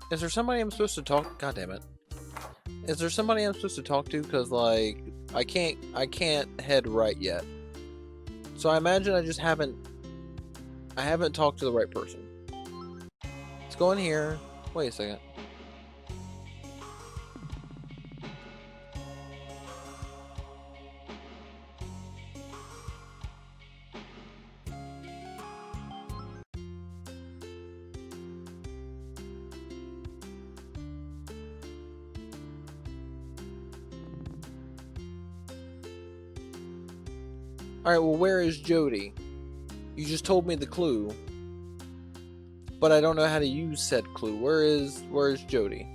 Is there somebody I'm supposed to talk? God damn it! Is there somebody I'm supposed to talk to? Cause like I can't head right yet. So I imagine I haven't talked to the right person. Let's go in here. Wait a second. All right. Well, where is Jody? You just told me the clue, but I don't know how to use said clue. Where is Jody?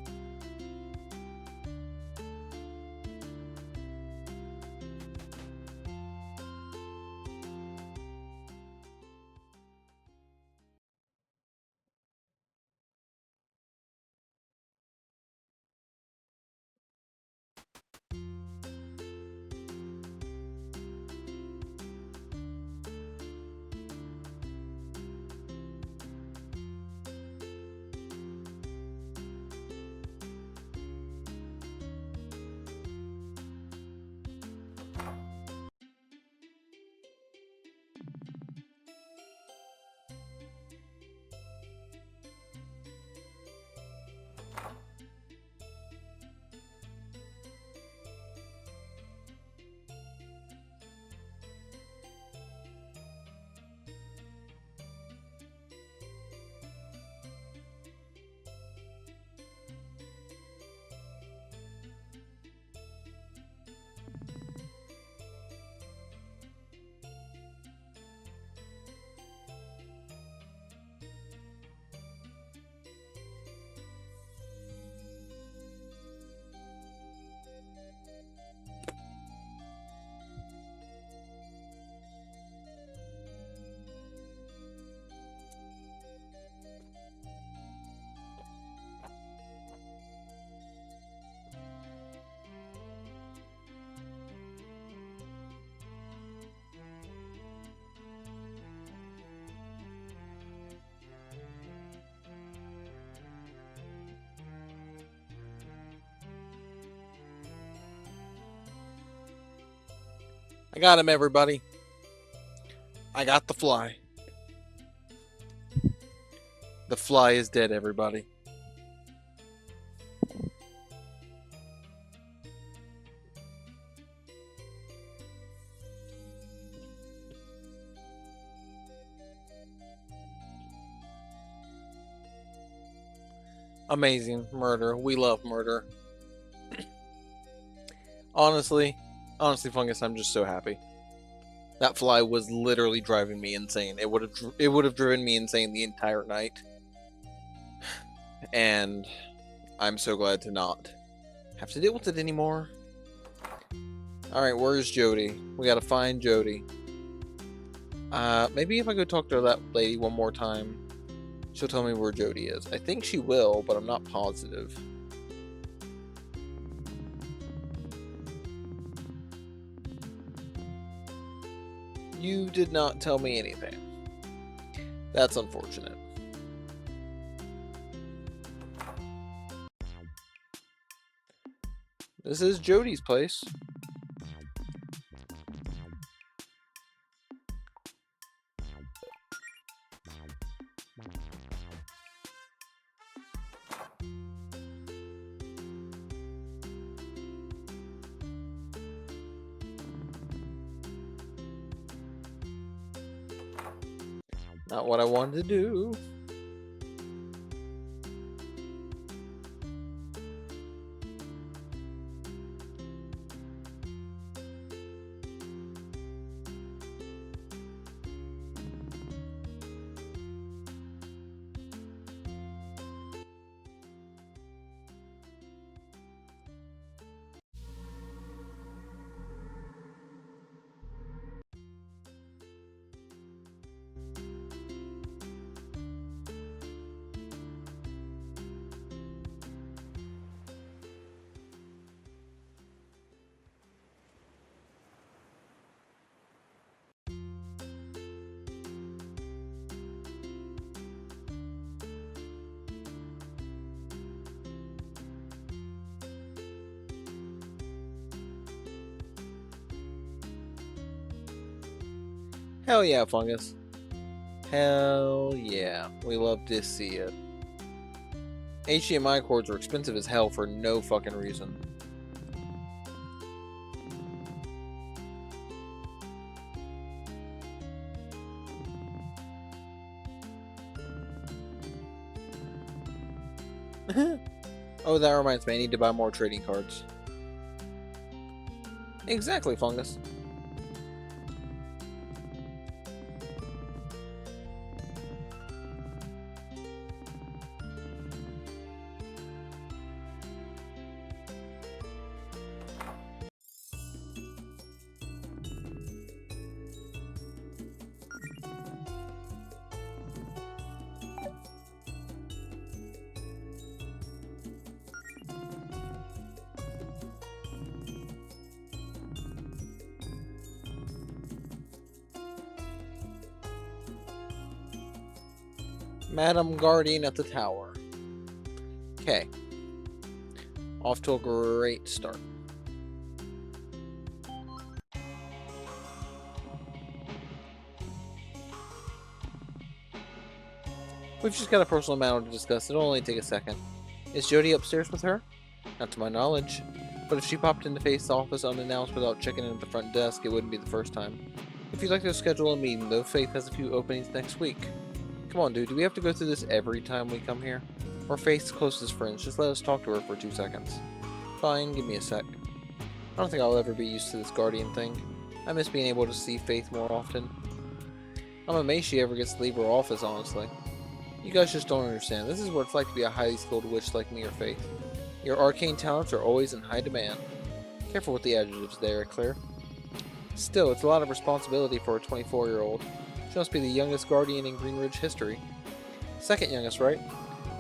I got him, everybody. I got the fly. The fly is dead, everybody. Amazing murder. We love murder. Honestly, Fungus, I'm just so happy. That fly was literally driving me insane. It would have driven me insane the entire night. And I'm so glad to not have to deal with it anymore. Alright, where's Jody? We gotta find Jody. Maybe if I go talk to that lady one more time, she'll tell me where Jody is. I think she will, but I'm not positive. You did not tell me anything. That's unfortunate. This is Jody's place. Not what I wanted to do. Hell yeah, Fungus. Hell yeah. We love to see it. HDMI cords are expensive as hell for no fucking reason. Oh, that reminds me, I need to buy more trading cards. Exactly, Fungus. Madam Guardian at the tower. Okay. Off to a great start. We've just got a personal matter to discuss. It'll only take a second. Is Jody upstairs with her? Not to my knowledge. But if she popped into Faith's office unannounced without checking in at the front desk, it wouldn't be the first time. If you'd like to schedule a meeting, though, Faith has a few openings next week. Come on, dude. Do we have to go through this every time we come here? We're Faith's closest friends. Just let us talk to her for 2 seconds. Fine, give me a sec. I don't think I'll ever be used to this Guardian thing. I miss being able to see Faith more often. I'm amazed she ever gets to leave her office, honestly. You guys just don't understand. This is what it's like to be a highly skilled witch like me or Faith. Your arcane talents are always in high demand. Careful with the adjectives there, Claire. Still, it's a lot of responsibility for a 24-year-old. She must be the youngest guardian in Greenridge history. Second youngest, right?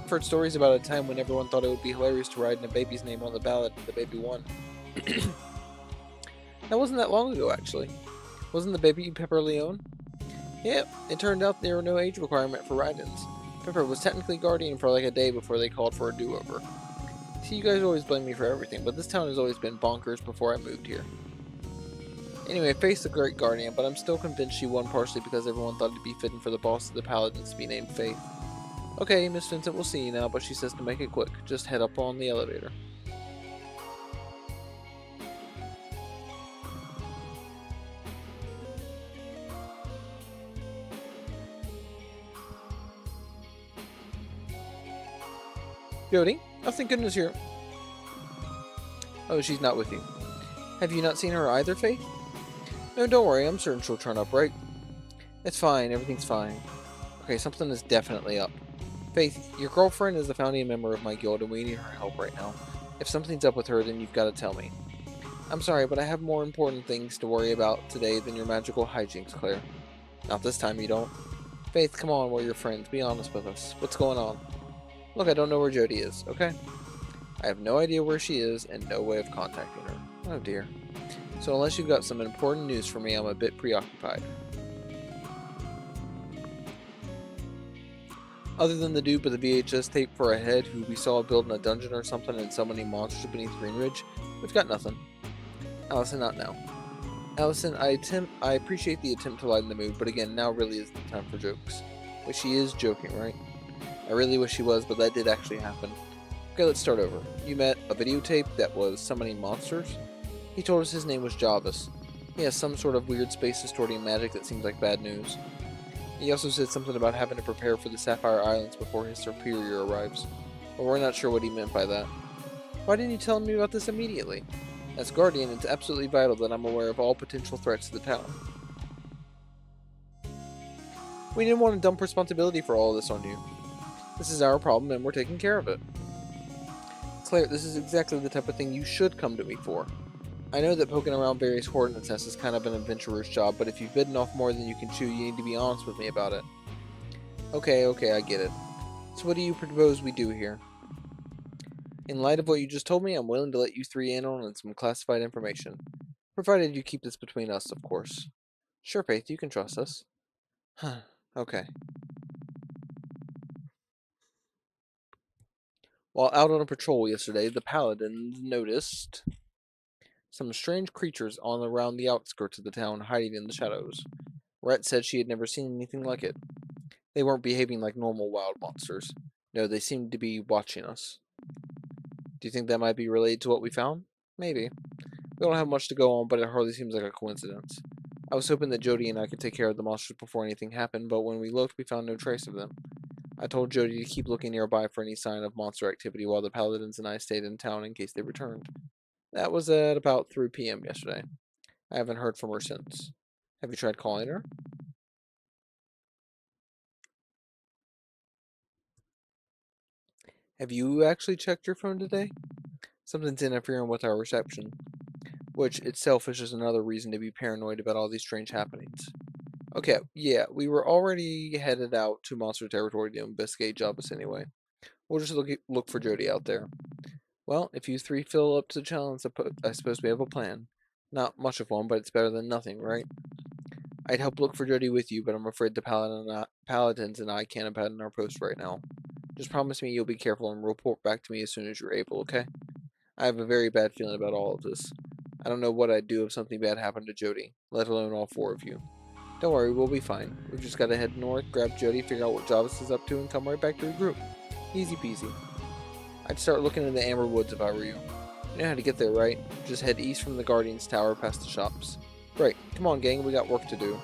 I've heard stories about a time when everyone thought it would be hilarious to write in a baby's name on the ballot and the baby won. That wasn't that long ago, actually. Wasn't the baby Pepper Leone? Yep, it turned out there were no age requirement for write-ins. Pepper was technically guardian for like a day before they called for a do-over. See, you guys always blame me for everything, but this town has always been bonkers before I moved here. Anyway, Faith's a great guardian, but I'm still convinced she won partially because everyone thought it'd be fitting for the boss of the Paladins to be named Faith. Okay, Miss Vincent will see you now, but she says to make it quick. Just head up on the elevator. Jody? Oh, thank goodness you're... Oh, she's not with you. Have you not seen her either, Faith? No, don't worry. I'm certain she'll turn up, right? It's fine. Everything's fine. Okay, something is definitely up. Faith, your girlfriend is a founding member of my guild, and we need her help right now. If something's up with her, then you've got to tell me. I'm sorry, but I have more important things to worry about today than your magical hijinks, Claire. Not this time, you don't. Faith, come on, we're your friends. Be honest with us. What's going on? Look, I don't know where Jody is, okay? I have no idea where she is and no way of contacting her. Oh dear. So unless you've got some important news for me, I'm a bit preoccupied. Other than the dude with the VHS tape for a head who we saw building a dungeon or something and summoning monsters beneath Greenridge, we've got nothing. Allison, not now. Allison, I appreciate the attempt to lighten the mood, but again, now really isn't the time for jokes. But she is joking, right? I really wish she was, but that did actually happen. Okay, let's start over. You met a videotape that was summoning monsters? He told us his name was Javis. He has some sort of weird space distorting magic that seems like bad news. He also said something about having to prepare for the Sapphire Islands before his superior arrives. But we're not sure what he meant by that. Why didn't you tell me about this immediately? As Guardian, it's absolutely vital that I'm aware of all potential threats to the town. We didn't want to dump responsibility for all of this on you. This is our problem and we're taking care of it. Claire, this is exactly the type of thing you should come to me for. I know that poking around various hornets' nests is kind of an adventurer's job, but if you've bitten off more than you can chew, you need to be honest with me about it. Okay, I get it. So what do you propose we do here? In light of what you just told me, I'm willing to let you three in on some classified information. Provided you keep this between us, of course. Sure, Faith, you can trust us. Okay. While out on a patrol yesterday, the Paladins noticed some strange creatures on around the outskirts of the town hiding in the shadows. Rhett said she had never seen anything like it. They weren't behaving like normal wild monsters. No, they seemed to be watching us. Do you think that might be related to what we found? Maybe. We don't have much to go on, but it hardly seems like a coincidence. I was hoping that Jody and I could take care of the monsters before anything happened, but when we looked, we found no trace of them. I told Jody to keep looking nearby for any sign of monster activity while the Paladins and I stayed in town in case they returned. That was at about 3 p.m. yesterday. I haven't heard from her since. Have you tried calling her? Have you actually checked your phone today? Something's interfering with our reception, which itself is just another reason to be paranoid about all these strange happenings. Okay, yeah, we were already headed out to monster territory to investigate Jabus anyway. We'll just look for Jody out there. Well, if you three feel up to the challenge, I suppose we have a plan. Not much of one, but it's better than nothing, right? I'd help look for Jody with you, but I'm afraid the Paladins and I can't abandon our post right now. Just promise me you'll be careful and report back to me as soon as you're able, okay? I have a very bad feeling about all of this. I don't know what I'd do if something bad happened to Jody, let alone all four of you. Don't worry, we'll be fine. We've just got to head north, grab Jody, figure out what Jarvis is up to, and come right back to regroup. Easy peasy. I'd start looking in the Amber Woods if I were you. You know how to get there, right? Just head east from the Guardian's Tower past the shops. Great. Come on, gang, we got work to do.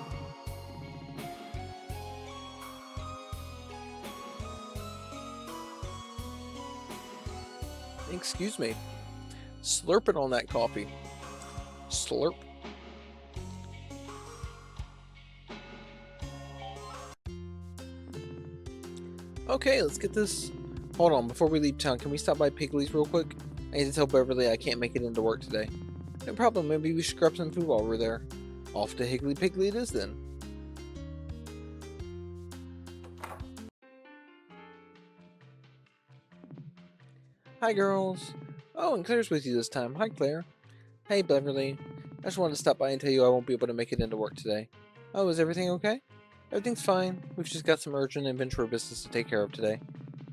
Excuse me. Slurp it on that coffee. Slurp. Okay, let's get this. Hold on, before we leave town, can we stop by Piggly's real quick? I need to tell Beverly I can't make it into work today. No problem, maybe we should grab some food while we're there. Off to Higgly Piggly it is then. Hi, girls. Oh, and Claire's with you this time. Hi, Claire. Hey, Beverly. I just wanted to stop by and tell you I won't be able to make it into work today. Oh, is everything okay? Everything's fine. We've just got some urgent inventory business to take care of today.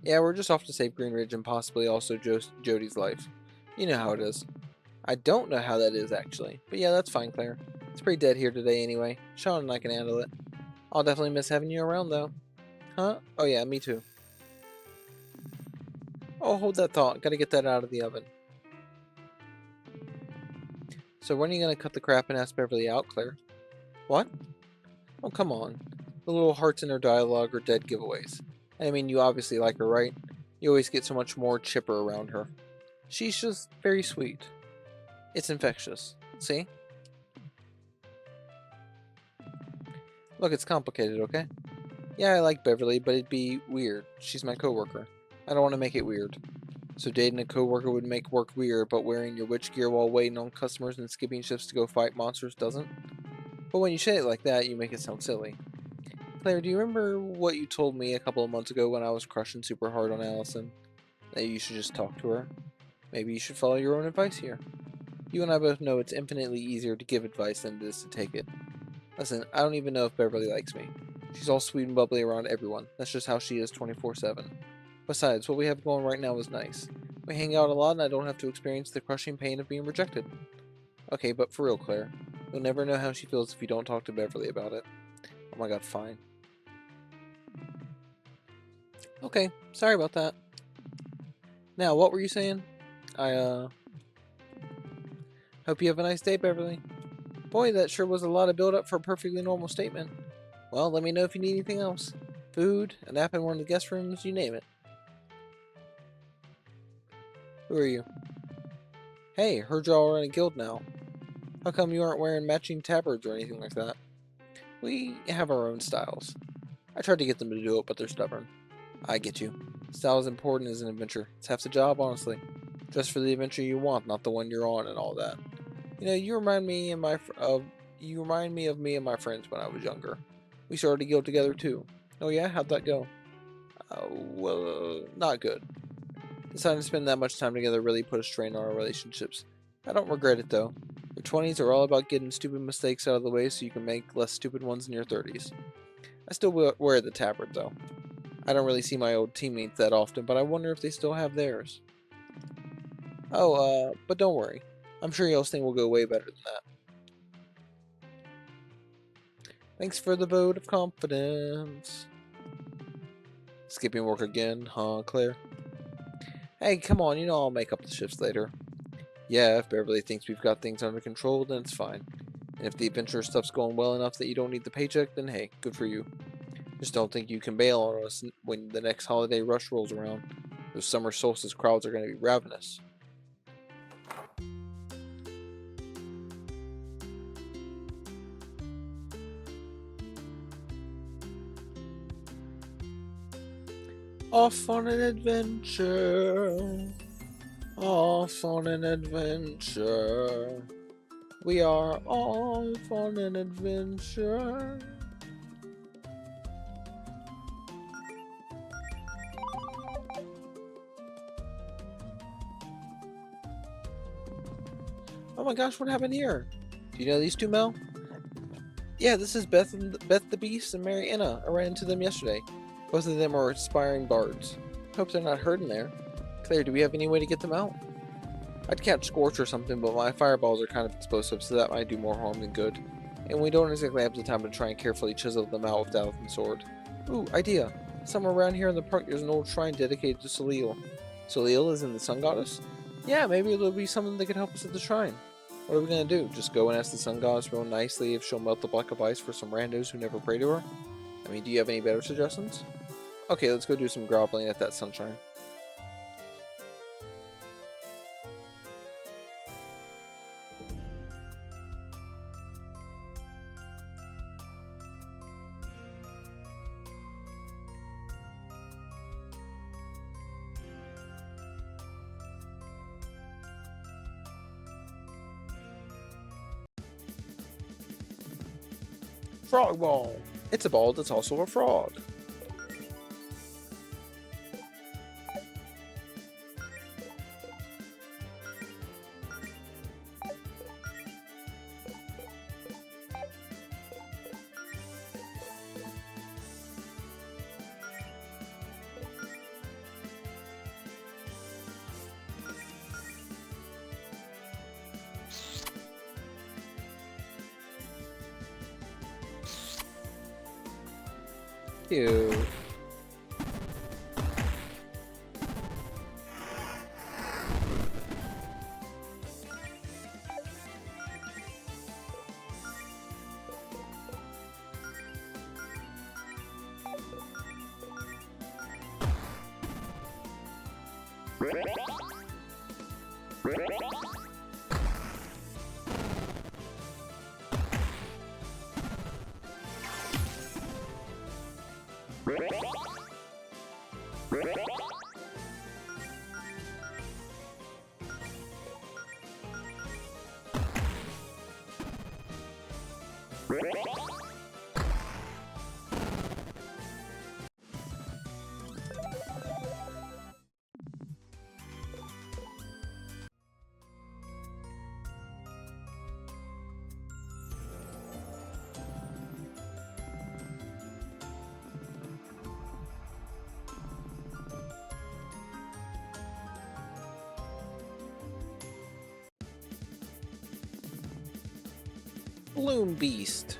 Yeah, we're just off to save Green Ridge and possibly also Jody's life. You know how it is. I don't know how that is, actually. But yeah, that's fine, Claire. It's pretty dead here today anyway. Sean and I can handle it. I'll definitely miss having you around, though. Huh? Oh yeah, me too. Oh, hold that thought. Gotta get that out of the oven. So when are you gonna cut the crap and ask Beverly out, Claire? What? Oh, come on. The little hearts in her dialogue are dead giveaways. I mean, you obviously like her, right? You always get so much more chipper around her. She's just very sweet. It's infectious. See? Look, it's complicated, okay? Yeah, I like Beverly, but it'd be weird. She's my coworker. I don't want to make it weird. So dating a coworker would make work weird, but wearing your witch gear while waiting on customers and skipping shifts to go fight monsters doesn't? But when you say it like that, you make it sound silly. Claire, do you remember what you told me a couple of months ago when I was crushing super hard on Allison? That you should just talk to her? Maybe you should follow your own advice here. You and I both know it's infinitely easier to give advice than it is to take it. Listen, I don't even know if Beverly likes me. She's all sweet and bubbly around everyone. That's just how she is 24/7. Besides, what we have going right now is nice. We hang out a lot and I don't have to experience the crushing pain of being rejected. Okay, but for real, Claire, you'll never know how she feels if you don't talk to Beverly about it. Oh my god, fine. Okay, sorry about that. Now, what were you saying? I hope you have a nice day, Beverly. Boy, that sure was a lot of build-up for a perfectly normal statement. Well, let me know if you need anything else. Food, a nap in one of the guest rooms, you name it. Who are you? Hey, heard y'all are in a guild now. How come you aren't wearing matching tabards or anything like that? We have our own styles. I tried to get them to do it, but they're stubborn. I get you. Style is important as an adventure. It's half the job, honestly. Dress for the adventure you want, not the one you're on and all that. You know, you remind me of me and my friends when I was younger. We started a guild together too. Oh yeah, how'd that go? Not good. Deciding to spend that much time together really put a strain on our relationships. I don't regret it though. Your 20s are all about getting stupid mistakes out of the way so you can make less stupid ones in your 30s. I still wear the tabard though. I don't really see my old teammates that often, but I wonder if they still have theirs. Oh, but don't worry. I'm sure y'all's thing will go way better than that. Thanks for the vote of confidence. Skipping work again, huh, Claire? Hey, come on, you know I'll make up the shifts later. Yeah, if Beverly thinks we've got things under control, then it's fine. And if the adventure stuff's going well enough that you don't need the paycheck, then hey, good for you. Just don't think you can bail on us when the next holiday rush rolls around. Those summer solstice crowds are going to be ravenous. Off on an adventure. Off on an adventure. We are off on an adventure. Oh my gosh, what happened here? Do you know these two, Mel? Yeah, this is Beth the Beast and Mary Anna. I ran into them yesterday. Both of them are aspiring bards. Hope they're not hurt in there. Claire, do we have any way to get them out? I'd catch Scorch or something, but my fireballs are kind of explosive, so that might do more harm than good. And we don't exactly have the time to try and carefully chisel them out with Dowth and sword. Ooh, idea. Somewhere around here in the park there's an old shrine dedicated to Salil. Salil is in the sun goddess? Yeah, maybe it'll be something that could help us at the shrine. What are we gonna do? Just go and ask the sun goddess real nicely if she'll melt the block of ice for some randos who never pray to her? I mean, do you have any better suggestions? Okay, let's go do some groveling at that sunshine. Frog ball! It's a ball that's also a frog. Cute. Balloon Beast.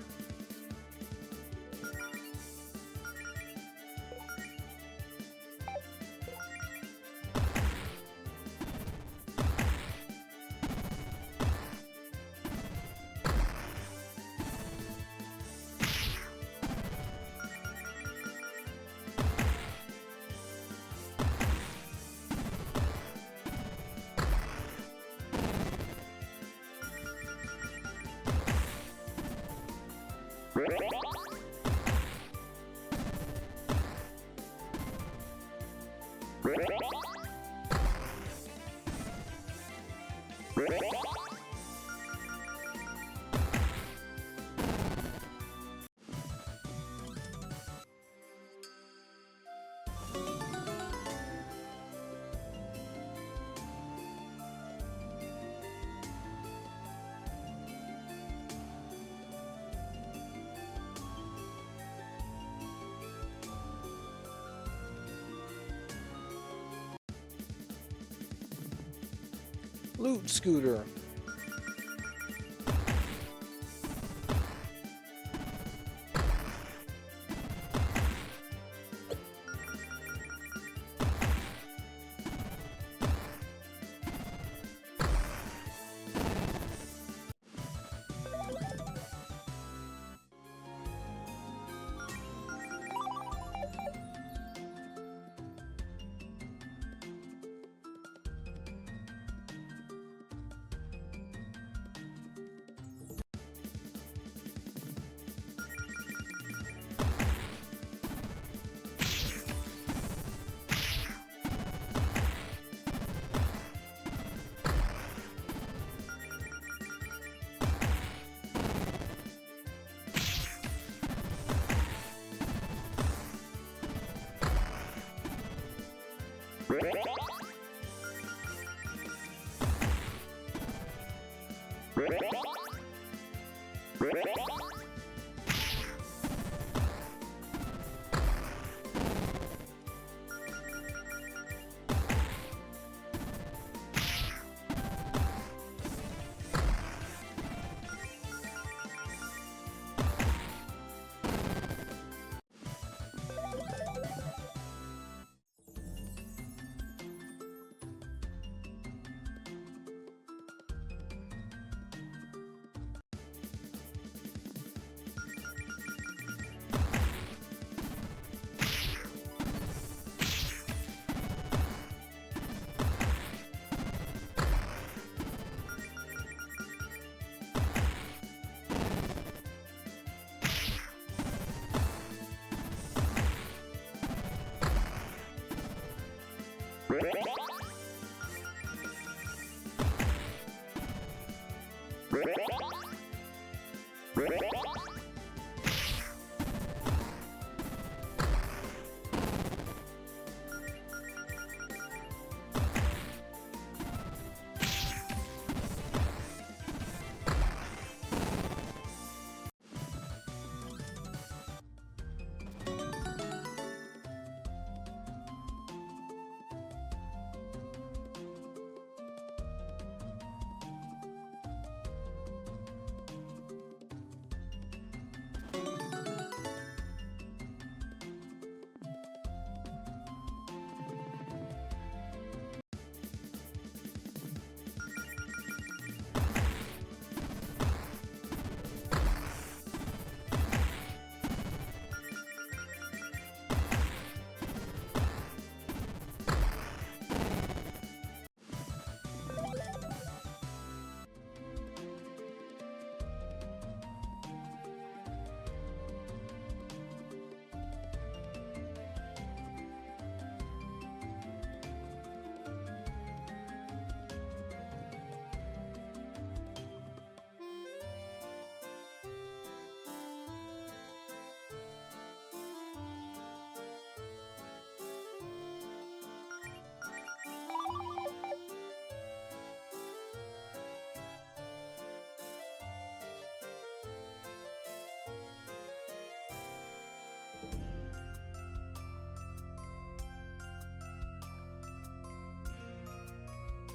Loot Scooter.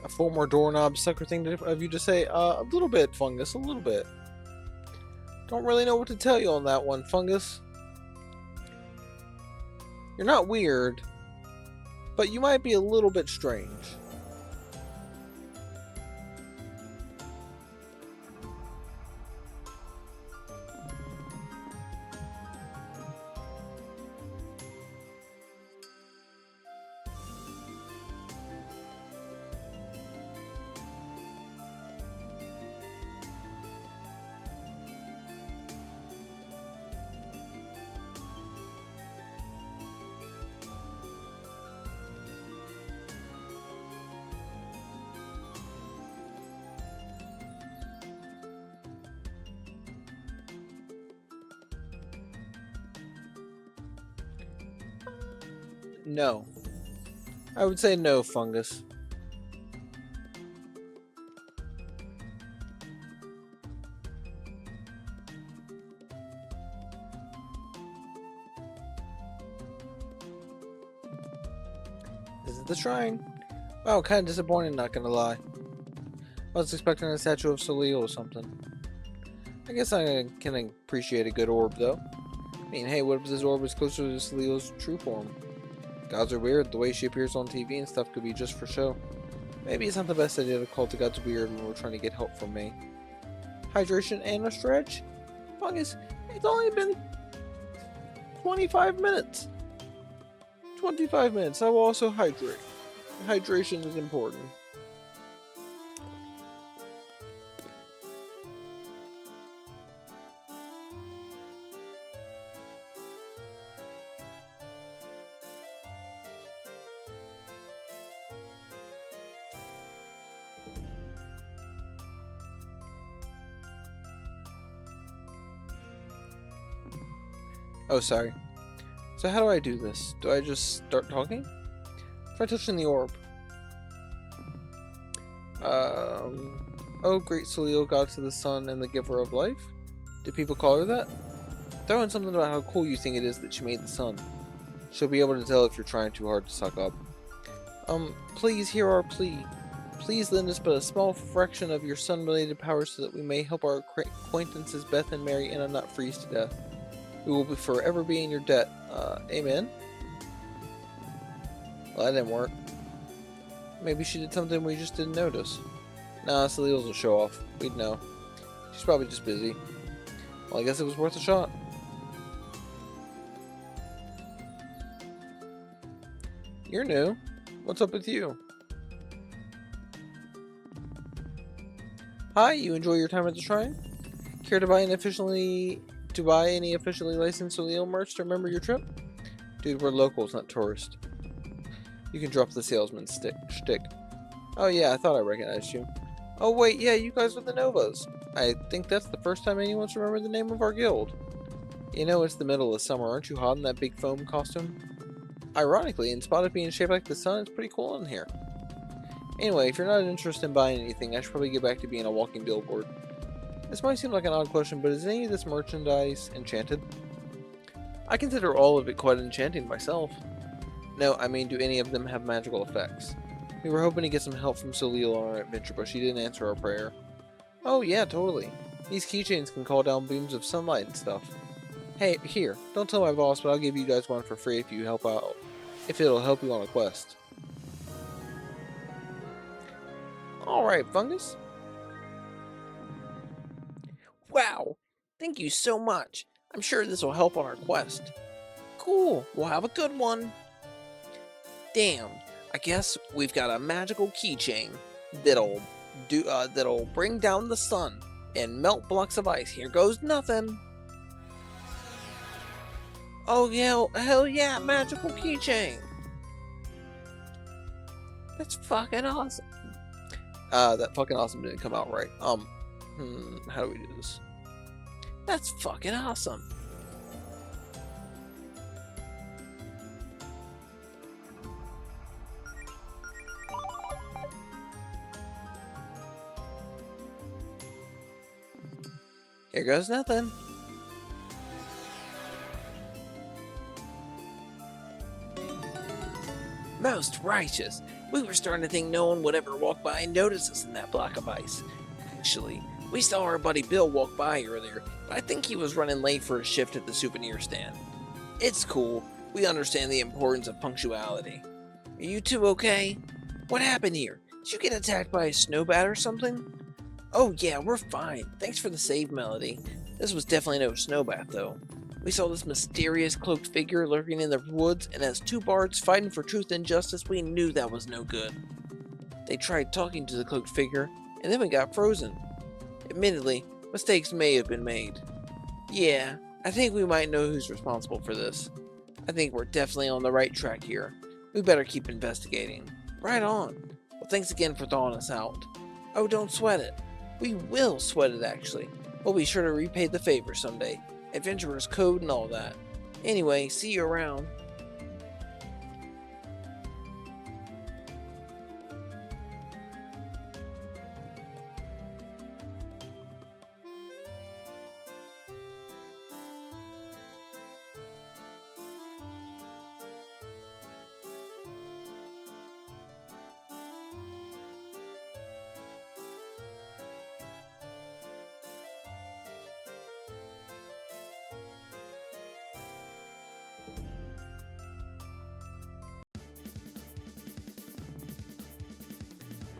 A former doorknob sucker thing of you to say, a little bit, Fungus, a little bit. Don't really know what to tell you on that one, Fungus. You're not weird, but you might be a little bit strange. No. I would say no, Fungus. This is the shrine. Wow, kind of disappointing, not gonna lie. I was expecting a statue of Salil or something. I guess I can appreciate a good orb, though. I mean, hey, what if this orb is closer to Salil's true form? Gods are weird. The way she appears on TV and stuff could be just for show. Maybe it's not the best idea to call the gods weird when we're trying to get help from me. Hydration and a stretch? Fungus, it's only been 25 minutes. 25 minutes. I will also hydrate. Hydration is important. Oh, sorry. So how do I do this? Do I just start talking? Try touching the orb. Oh, great Salil, goddess of the sun and the giver of life? Did people call her that? Throw in something about how cool you think it is that she made the sun. She'll be able to tell if you're trying too hard to suck up. Please hear our plea. Please lend us but a small fraction of your sun-related powers so that we may help our acquaintances Beth and Mary Anna not freeze to death. We will forever be in your debt. Amen? Well, that didn't work. Maybe she did something we just didn't notice. Nah, Salil's a show-off. We'd know. She's probably just busy. Well, I guess it was worth a shot. You're new. What's up with you? Hi, you enjoy your time at the shrine? Care to buy any officially licensed Salil merch to remember your trip? Dude, we're locals, not tourists. You can drop the salesman's shtick. Oh yeah, I thought I recognized you. Oh wait, yeah, you guys are the Novas. I think that's the first time anyone's remembered the name of our guild. You know, it's the middle of summer. Aren't you hot in that big foam costume? Ironically, in spite of being shaped like the sun, it's pretty cool in here. Anyway, if you're not interested in buying anything, I should probably get back to being a walking billboard. This might seem like an odd question, but is any of this merchandise enchanted? I consider all of it quite enchanting myself. No, I mean, do any of them have magical effects? We were hoping to get some help from Salil on our adventure, but she didn't answer our prayer. Oh yeah, totally. These keychains can call down beams of sunlight and stuff. Hey, here, don't tell my boss, but I'll give you guys one for free if you help out. If it'll help you on a quest. Alright, Fungus. Wow, thank you so much. I'm sure this will help on our quest. Cool, we'll have a good one. Damn, I guess we've got a magical keychain that'll bring down the sun and melt blocks of ice. Here goes nothing. Oh yeah, hell yeah, magical keychain. That's fucking awesome. That fucking awesome didn't come out right. How do we do this? That's fucking awesome. Here goes nothing. Most righteous. We were starting to think no one would ever walk by and notice us in that block of ice. Actually, we saw our buddy Bill walk by earlier, but I think he was running late for a shift at the souvenir stand. It's cool. We understand the importance of punctuality. Are you two okay? What happened here? Did you get attacked by a snowbat or something? Oh yeah, we're fine. Thanks for the save, Melody. This was definitely no snowbat, though. We saw this mysterious cloaked figure lurking in the woods, and as two bards fighting for truth and justice, we knew that was no good. They tried talking to the cloaked figure, and then we got frozen. Admittedly, mistakes may have been made. Yeah, I think we might know who's responsible for this. I think we're definitely on the right track here. We better keep investigating. Right on. Well, thanks again for thawing us out. Oh, don't sweat it. We will sweat it, actually. We'll be sure to repay the favor someday. Adventurer's code and all that. Anyway, see you around.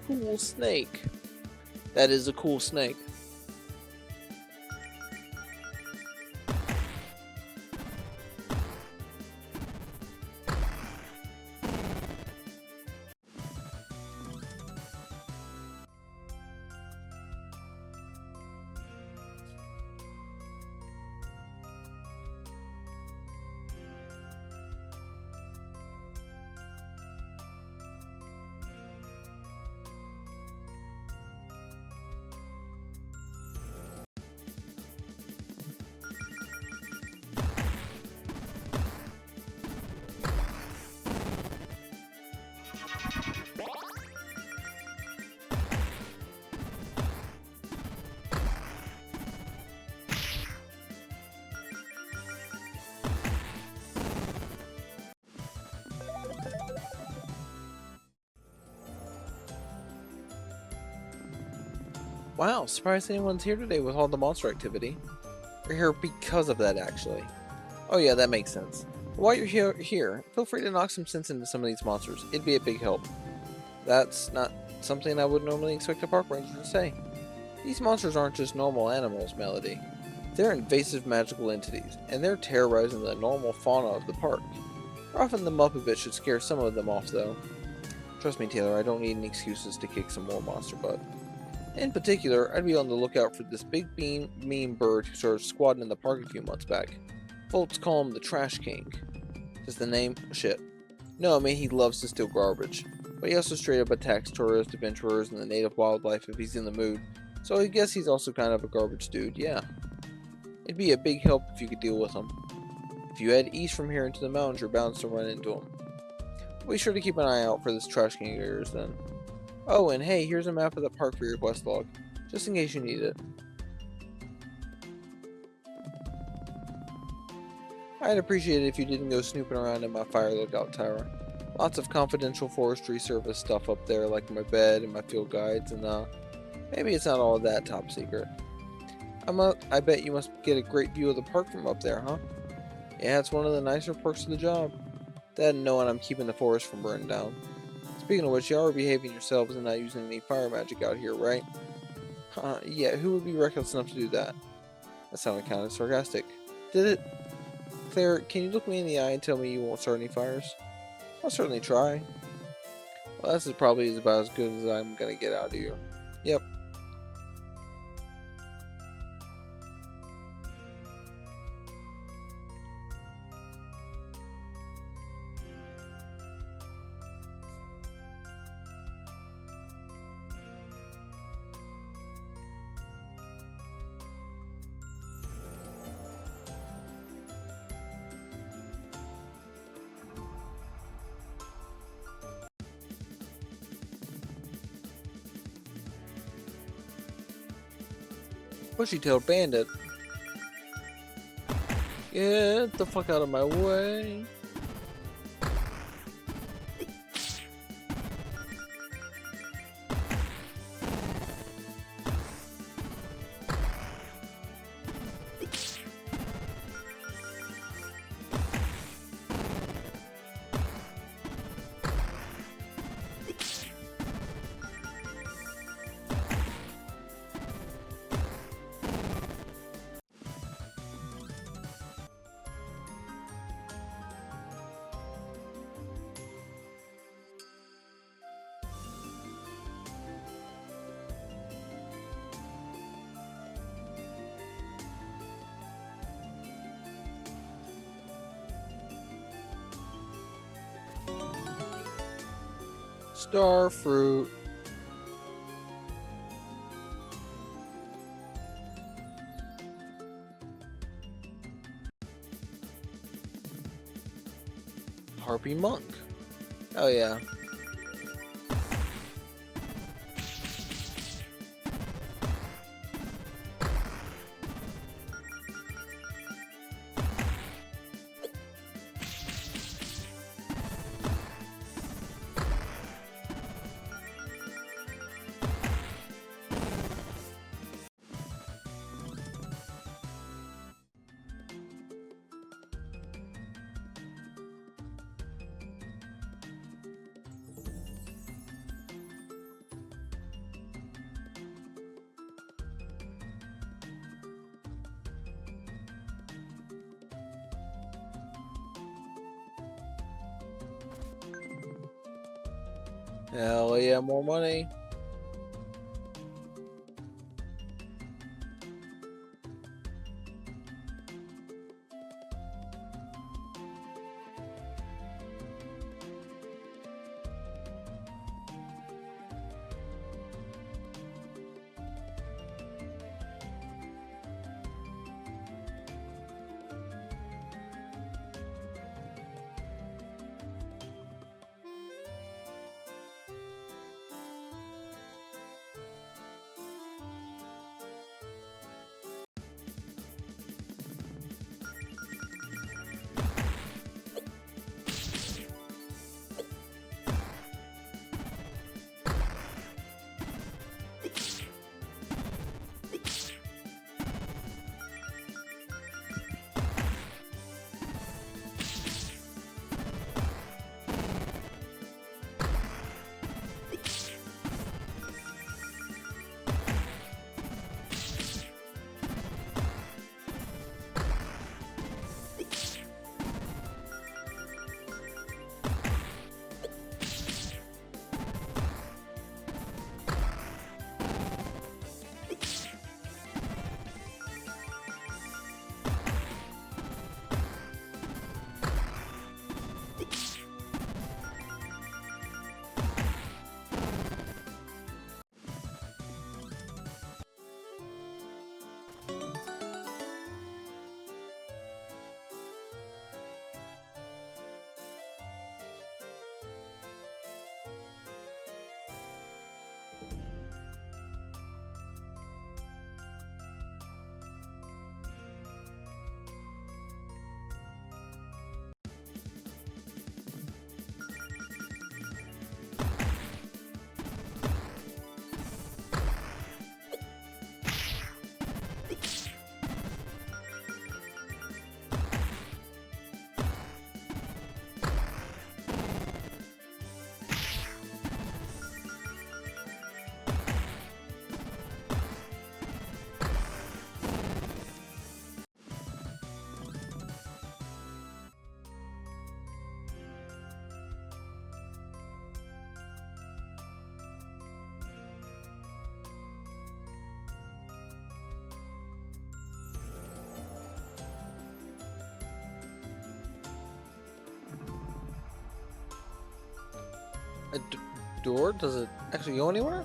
Cool snake. That is a cool snake. Wow, surprised anyone's here today with all the monster activity. We're here because of that, actually. Oh yeah, that makes sense. While you're here, feel free to knock some sense into some of these monsters. It'd be a big help. That's not something I would normally expect a park ranger to say. These monsters aren't just normal animals, Melody. They're invasive magical entities, and they're terrorizing the normal fauna of the park. Often the Muppet bit should scare some of them off, though. Trust me, Taylor, I don't need any excuses to kick some more monster butt. In particular, I'd be on the lookout for this big mean bird who started squatting in the park a few months back. Folks call him the Trash King. Is the name? Shit. No, I mean he loves to steal garbage. But he also straight up attacks tourists, adventurers, and the native wildlife if he's in the mood. So I guess he's also kind of a garbage dude, yeah. It'd be a big help if you could deal with him. If you head east from here into the mountains, you're bound to run into him. Be sure to keep an eye out for this Trash King of yours then. Oh, and hey, here's a map of the park for your quest log, just in case you need it. I'd appreciate it if you didn't go snooping around in my fire lookout tower. Lots of confidential forestry service stuff up there, like my bed and my field guides, and maybe it's not all that top secret. I bet you must get a great view of the park from up there, huh? Yeah, it's one of the nicer perks of the job. That and knowing I'm keeping the forest from burning down. Speaking of which, y'all are behaving yourselves and not using any fire magic out here, right? Yeah, who would be reckless enough to do that? That sounded kind of sarcastic. Did it? Claire, can you look me in the eye and tell me you won't start any fires? I'll certainly try. Well, this is probably about as good as I'm gonna get out of you. Yep. Bushy-tailed bandit. Get the fuck out of my way. Star fruit. Harpy monk. Oh yeah. Hell yeah, more money. A door? Does it actually go anywhere?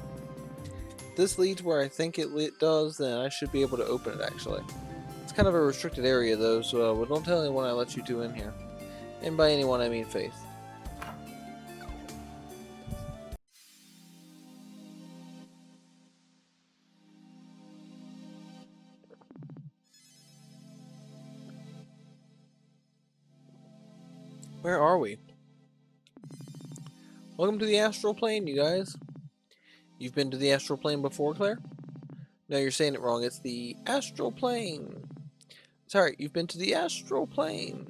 This leads where I think it does, then I should be able to open it actually. It's kind of a restricted area though, so well, don't tell anyone I let you two in here. And by anyone I mean Faith. Where are we? Welcome to the astral plane, you guys. You've been to the astral plane before, Claire? No, you're saying it wrong. It's the astral plane. Sorry, you've been to the astral plane.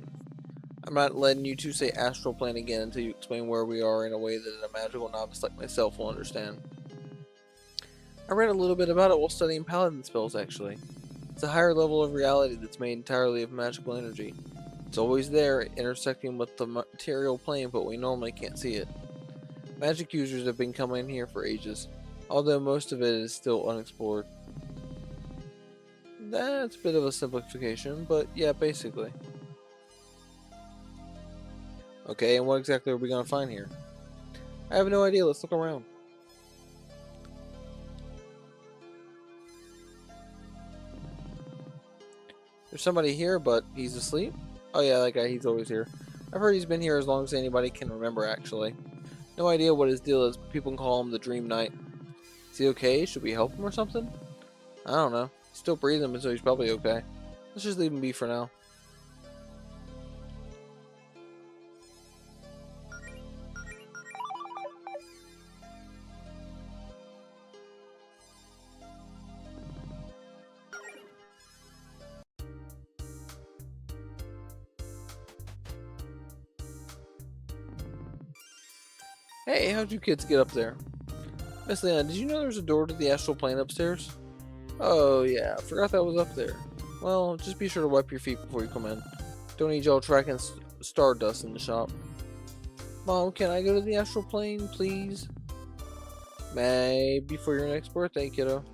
I'm not letting you two say astral plane again until you explain where we are in a way that a magical novice like myself will understand. I read a little bit about it while studying paladin spells, actually. It's a higher level of reality that's made entirely of magical energy. It's always there, intersecting with the material plane, but we normally can't see it. Magic users have been coming here for ages, although most of it is still unexplored. That's a bit of a simplification, but yeah, basically. Okay, and what exactly are we going to find here? I have no idea. Let's look around. There's somebody here, but he's asleep. Oh yeah, that guy, he's always here. I've heard he's been here as long as anybody can remember, actually. No idea what his deal is, but people can call him the Dream Knight. Is he okay? Should we help him or something? I don't know. He's still breathing, so he's probably okay. Let's just leave him be for now. Hey, how'd you kids get up there? Miss Leanna, did you know there's a door to the astral plane upstairs? Oh, yeah, I forgot that was up there. Well, just be sure to wipe your feet before you come in. Don't need y'all tracking stardust in the shop. Mom, can I go to the astral plane, please? Maybe for your next birthday, kiddo.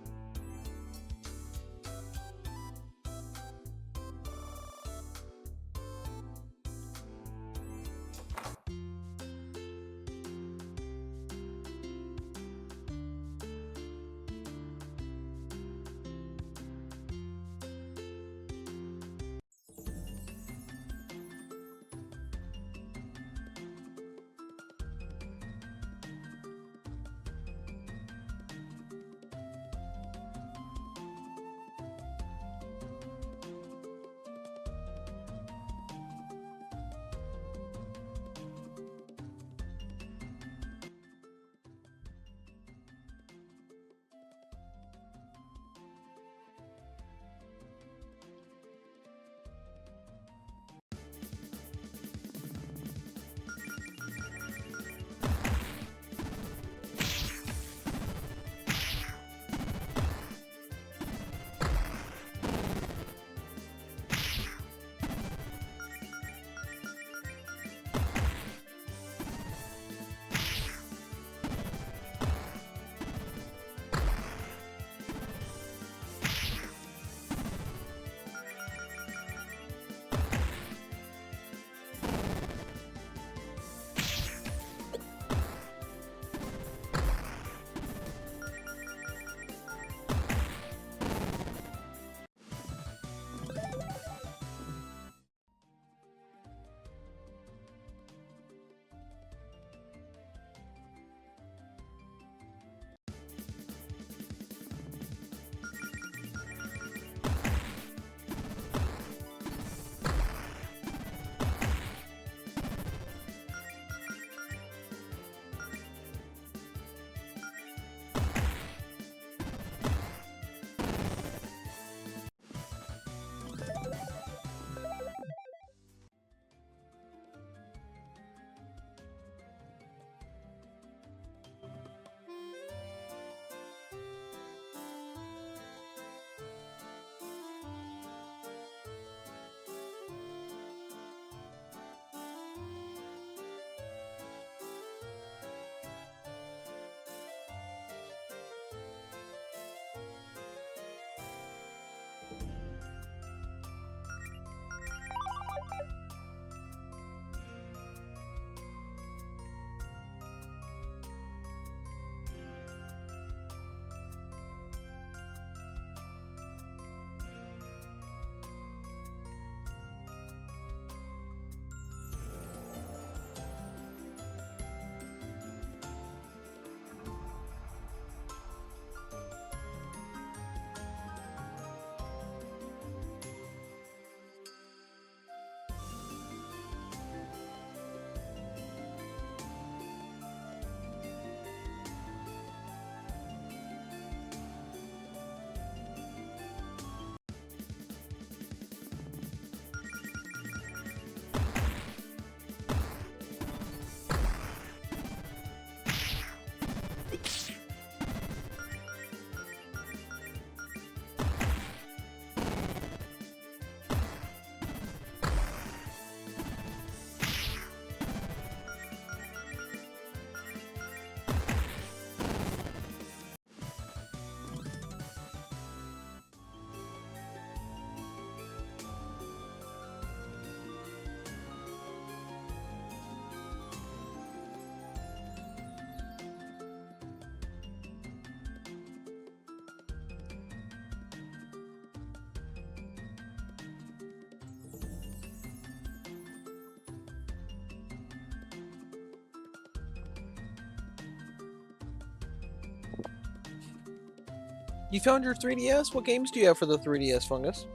You found your 3DS? What games do you have for the 3DS, Fungus?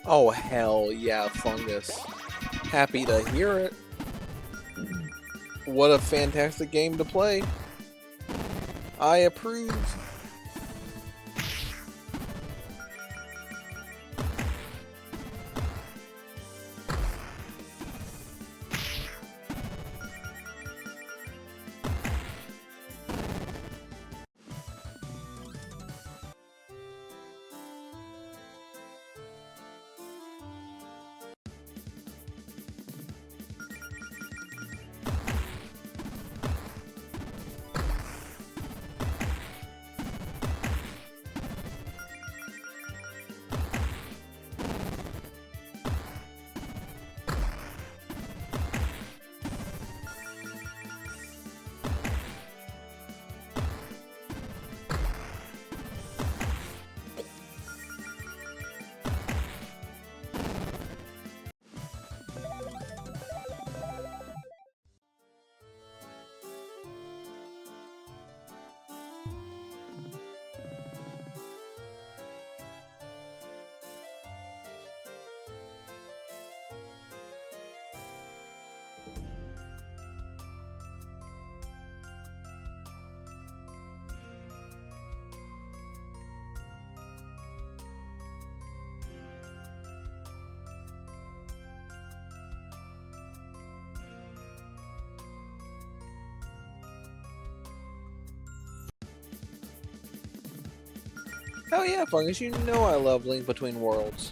Oh, hell yeah, Fungus. Happy to hear it. What a fantastic game to play. I approve. Hell yeah, Fungus, you know I love Link Between Worlds.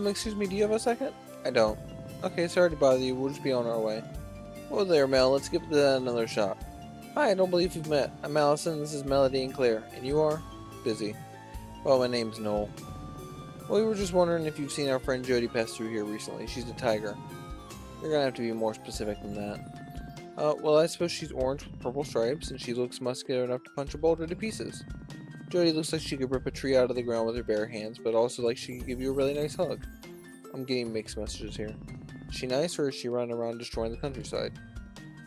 Excuse me, do you have a second? I don't. Okay, sorry to bother you, we'll just be on our way. Well there, Mel, let's give that another shot. Hi, I don't believe we've met. I'm Allison, this is Melody and Claire. And you are? Busy. Well, my name's Noel. Well, we were just wondering if you've seen our friend Jody pass through here recently. She's a tiger. You're gonna have to be more specific than that. Well, I suppose she's orange with purple stripes, and she looks muscular enough to punch a boulder to pieces. Jody looks like she could rip a tree out of the ground with her bare hands, but also like she could give you a really nice hug. I'm getting mixed messages here. Is she nice, or is she running around destroying the countryside?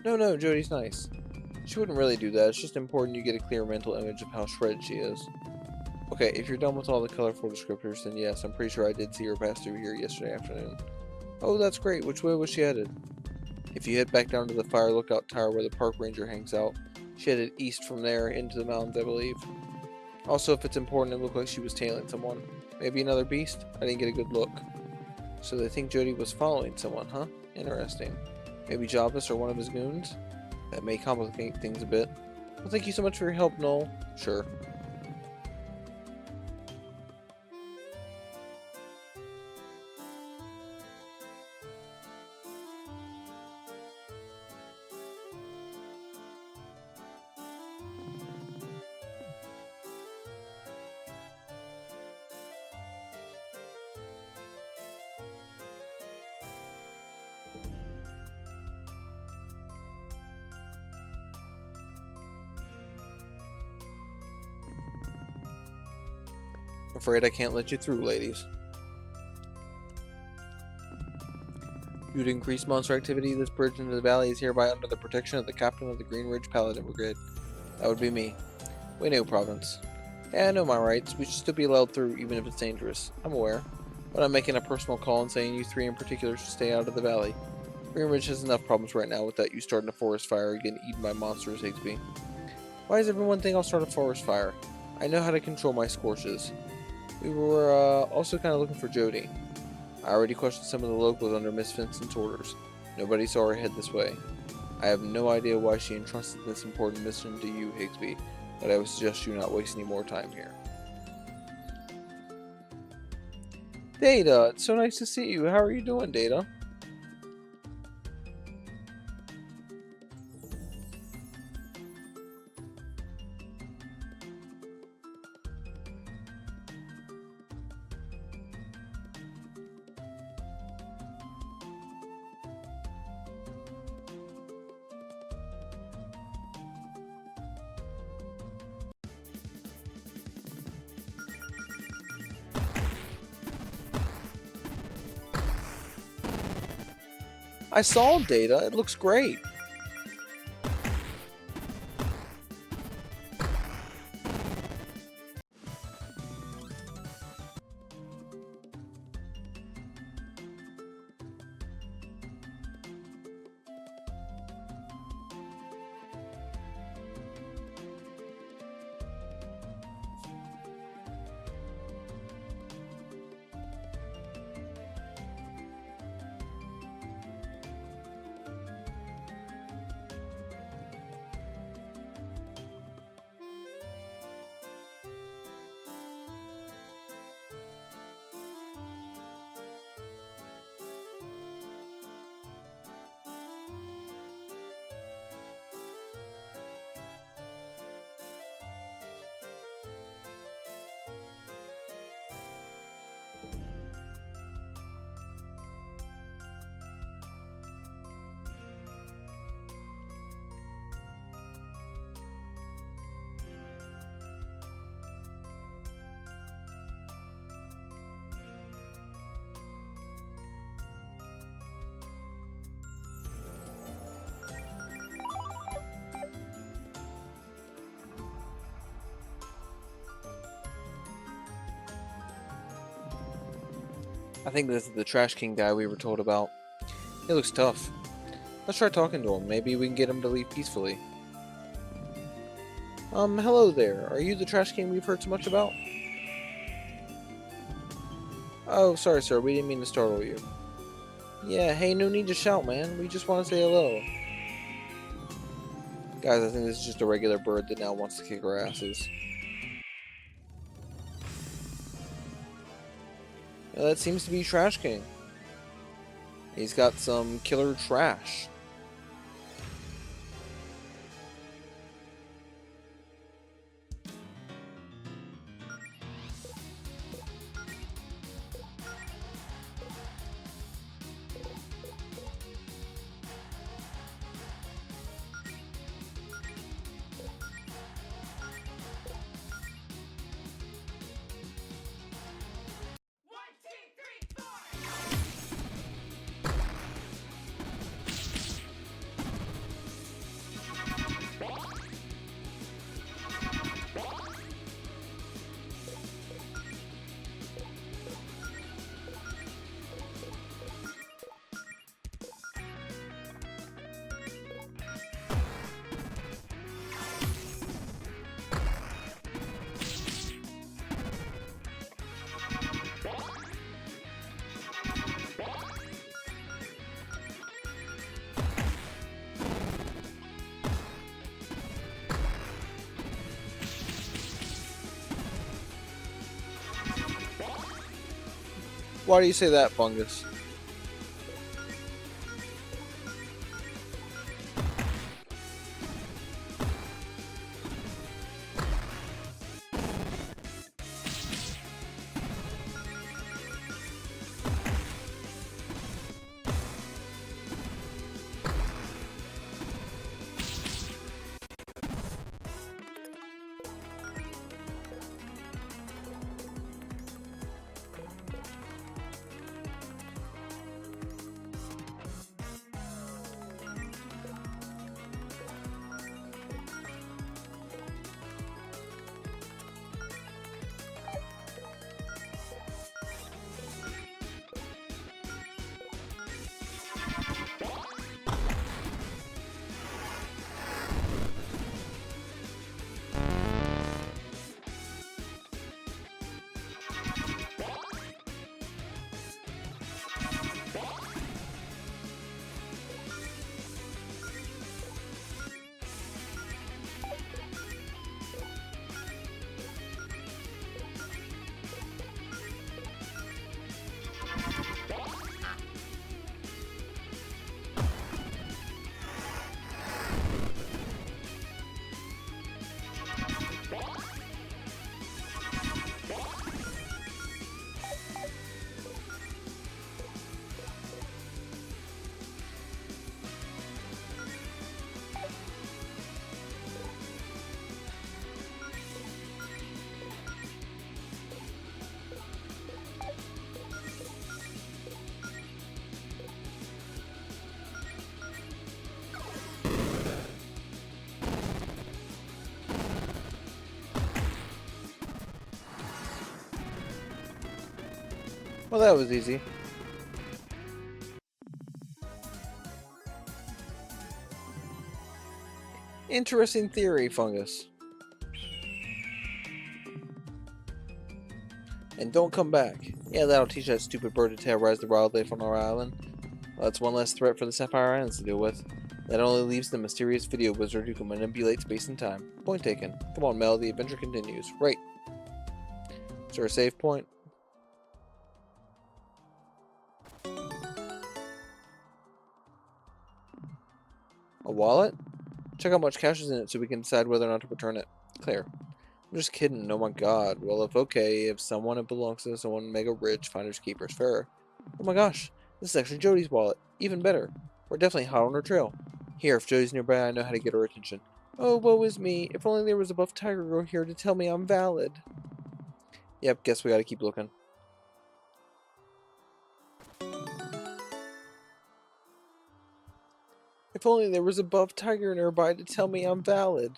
No, Jody's nice. She wouldn't really do that. It's just important you get a clear mental image of how shredded she is. Okay, if you're done with all the colorful descriptors, then yes, I'm pretty sure I did see her pass through here yesterday afternoon. Oh, that's great. Which way was she headed? If you head back down to the fire lookout tower where the park ranger hangs out, she headed east from there into the mountains, I believe. Also, if it's important, it looked like she was tailing someone. Maybe another beast? I didn't get a good look. So they think Jody was following someone, huh? Interesting. Maybe Jobbus or one of his goons? That may complicate things a bit. Well, thank you so much for your help, Noel. Sure. Afraid I can't let you through, ladies. Due to increased monster activity, this bridge into the valley is hereby under the protection of the captain of the Green Ridge Paladin Brigade. That would be me. We know, Province. Yeah, I know my rights. We should still be allowed through, even if it's dangerous. I'm aware. But I'm making a personal call and saying you three in particular should stay out of the valley. Green Ridge has enough problems right now without you starting a forest fire or getting eaten by monsters, Higsby. Why does everyone think I'll start a forest fire? I know how to control my scorches. We were also kind of looking for Jody. I already questioned some of the locals under Miss Vincent's orders. Nobody saw her head this way. I have no idea why she entrusted this important mission to you, Higsby, but I would suggest you not waste any more time here. Data, it's so nice to see you. How are you doing, Data? I saw Data. It looks great. I think this is the Trash King guy we were told about. He looks tough. Let's try talking to him. Maybe we can get him to leave peacefully. Hello there. Are you the Trash King we've heard so much about? Oh, sorry, sir. We didn't mean to startle you. Yeah, hey, no need to shout, man. We just want to say hello. Guys, I think this is just a regular bird that now wants to kick our asses. Yeah, that seems to be Trash King. He's got some killer trash. Why do you say that, Fungus? Well, that was easy. Interesting theory, Fungus. And don't come back. Yeah, that'll teach that stupid bird to terrorize the wildlife on our island. Well, that's one less threat for the Sapphire Islands to deal with. That only leaves the mysterious video wizard who can manipulate space and time. Point taken. Come on, Mel, the adventure continues. Right. Is there a save point? A wallet? Check how much cash is in it so we can decide whether or not to return it. Claire. I'm just kidding. Oh my god. Well, if someone it belongs to someone mega rich, finders keepers, fair. Oh my gosh. This is actually Jody's wallet. Even better. We're definitely hot on her trail. Here, if Jody's nearby, I know how to get her attention. Oh, woe is me. If only there was a buff tiger girl here to tell me I'm valid. Yep, guess we gotta keep looking. If only there was a buff tiger nearby to tell me I'm valid.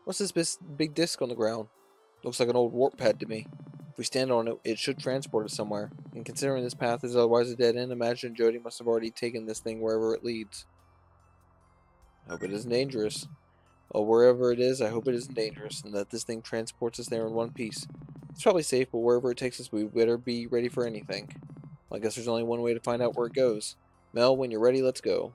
What's this big disc on the ground? Looks like an old warp pad to me. If we stand on it, it should transport us somewhere. And considering this path is otherwise a dead end, imagine Jody must have already taken this thing wherever it leads. I hope it isn't dangerous. Well, wherever it is, I hope it isn't dangerous, and that this thing transports us there in one piece. It's probably safe, but wherever it takes us, we better be ready for anything. Well, I guess there's only one way to find out where it goes. Mel, when you're ready, let's go.